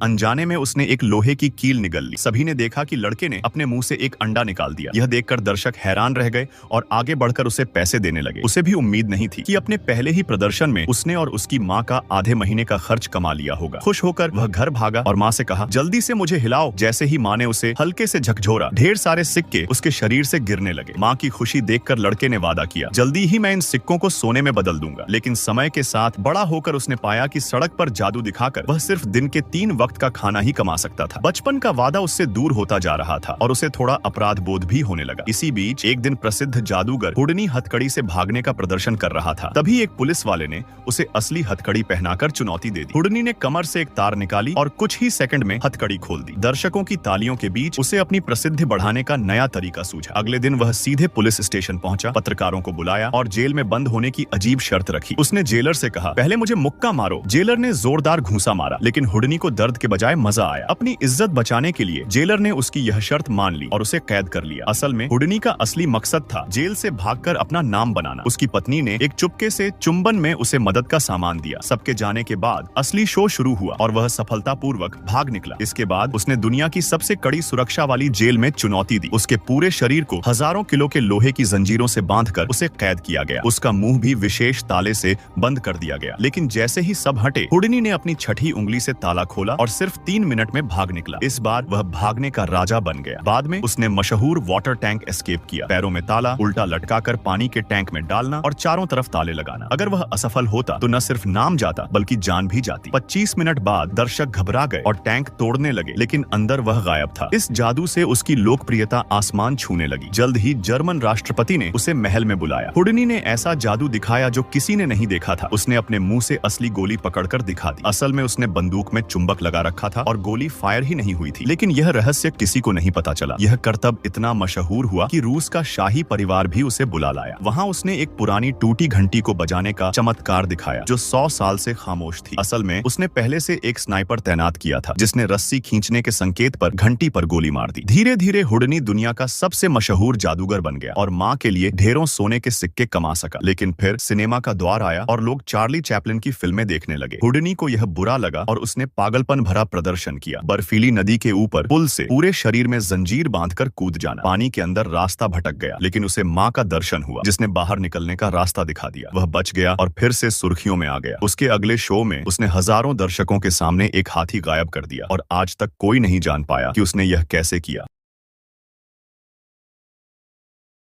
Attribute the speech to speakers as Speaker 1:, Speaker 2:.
Speaker 1: अनजाने में उसने एक लोहे की कील निगल ली। सभी ने देखा कि लड़के ने अपने मुंह से एक अंडा निकाल दिया। यह देखकर दर्शक हैरान रह गए और आगे बढ़कर उसे पैसे देने लगे। उसे भी उम्मीद नहीं थी कि अपने पहले ही प्रदर्शन में उसने और उसकी माँ का आधे महीने का खर्च कमा लिया होगा। खुश होकर वह घर भागा और माँ से कहा, जल्दी से मुझे हिलाओ। जैसे ही माँ ने उसे हल्के से झकझोरा, ढेर सारे सिक्के उसके शरीर से गिरने लगे। माँ की खुशी देखकर लड़के ने वादा किया, जल्दी ही मैं इन सिक्कों को सोने में बदल दूंगा। लेकिन समय के साथ बड़ा होकर उसने पाया कि सड़क पर जादू दिखाकर वह सिर्फ दिन के 3 वक्त का खाना ही कमा सकता था। बचपन का वादा उससे दूर होता जा रहा था और उसे थोड़ा अपराध बोध भी होने लगा। इसी बीच एक दिन प्रसिद्ध जादूगर हुडनी हथकड़ी से भागने का प्रदर्शन कर रहा था। तभी एक पुलिस वाले ने उसे असली हथकड़ी पहनाकर चुनौती दे दी। हुडनी ने कमर से एक तार निकाली और कुछ ही सेकंड में हथकड़ी खोल दी। दर्शकों की तालियों के बीच उसे अपनी प्रसिद्धि बढ़ाने का नया तरीका सूझा। अगले दिन वह सीधे पुलिस स्टेशन पहुंचा, पत्रकारों को बुलाया और जेल में बंद होने की अजीब शर्त रखी। उसने जेलर से कहा, पहले मुझे मुक्का मारो। जेलर ने जोरदार घूंसा मारा, लेकिन हुडनी को दर्द के बजाय मजा आया। अपनी इज्जत बचाने के लिए जेलर ने उसकी यह शर्त मान ली और उसे कैद कर लिया। असल में हुडनी का असली मकसद था जेल से भागकर अपना नाम बनाना। उसकी पत्नी ने एक चुपके से चुंबन में उसे मदद का सामान दिया। सबके जाने के बाद असली शो शुरू हुआ और वह सफलतापूर्वक भाग निकला। इसके बाद उसने दुनिया की सबसे कड़ी सुरक्षा वाली जेल में चुनौती दी। उसके पूरे शरीर को हजारों किलो के लोहे की जंजीरों से बांधकर उसे कैद किया गया। उसका मुंह भी विशेष ताले से बंद कर दिया गया। लेकिन जैसे ही सब हटे, हुडनी ने अपनी छठी उंगली से ताला खोला और सिर्फ 3 मिनट में भाग निकला। इस बार वह भागने का राजा बन गया। बाद में उसने मशहूर वाटर टैंक एस्केप किया। पैरों में ताला उल्टा लटकाकर पानी के टैंक में डालना और चारों तरफ ताले लगाना। अगर वह असफल होता तो न सिर्फ नाम जाता बल्कि जान भी जाती। 25 मिनट बाद दर्शक घबरा गए और टैंक तोड़ने लगे, लेकिन अंदर वह गायब था। इस जादू से उसकी लोकप्रियता आसमान छूने लगी। जल्द ही जर्मन राष्ट्रपति ने उसे महल में बुलाया। हुडनी ने ऐसा जादू दिखाया जो किसी ने नहीं देखा था। उसने अपने मुंह से असली गोली पकड़कर दिखा दी। असल में उसने बंदूक में चुंबक लगा रखा था और गोली फायर ही नहीं हुई थी। लेकिन यह रहस्य किसी को नहीं पता चला। यह करतब इतना मशहूर हुआ कि रूस का शाही परिवार भी उसे बुला लाया। वहाँ उसने एक पुरानी टूटी घंटी को बजाने का चमत्कार दिखाया जो 100 साल से खामोश थी। असल में उसने पहले से एक स्नाइपर तैनात किया था जिसने रस्सी खींचने के संकेत पर घंटी पर गोली मार दी। धीरे धीरे हुडनी दुनिया का सबसे मशहूर जादूगर बन गया और माँ के लिए ढेरों सोने के सिक्के कमा सका। लेकिन फिर सिनेमा का दौर आया और लोग चार्ली चैपलिन की फिल्में देखने लगे। हुडनी को यह बुरा लगा और उसने पागलपन भरा प्रदर्शन किया। बर्फीली नदी के ऊपर पुल से पूरे शरीर में जंजीर बांधकर कूद जाना। पानी के अंदर रास्ता भटक गया, लेकिन उसे माँ का दर्शन हुआ जिसने बाहर निकलने का रास्ता दिखा दिया। वह बच गया और फिर से सुर्खियों में आ गया। उसके अगले शो में उसने हजारों दर्शकों के सामने एक हाथी गायब कर दिया और आज तक कोई नहीं जान पाया कि उसने यह कैसे किया।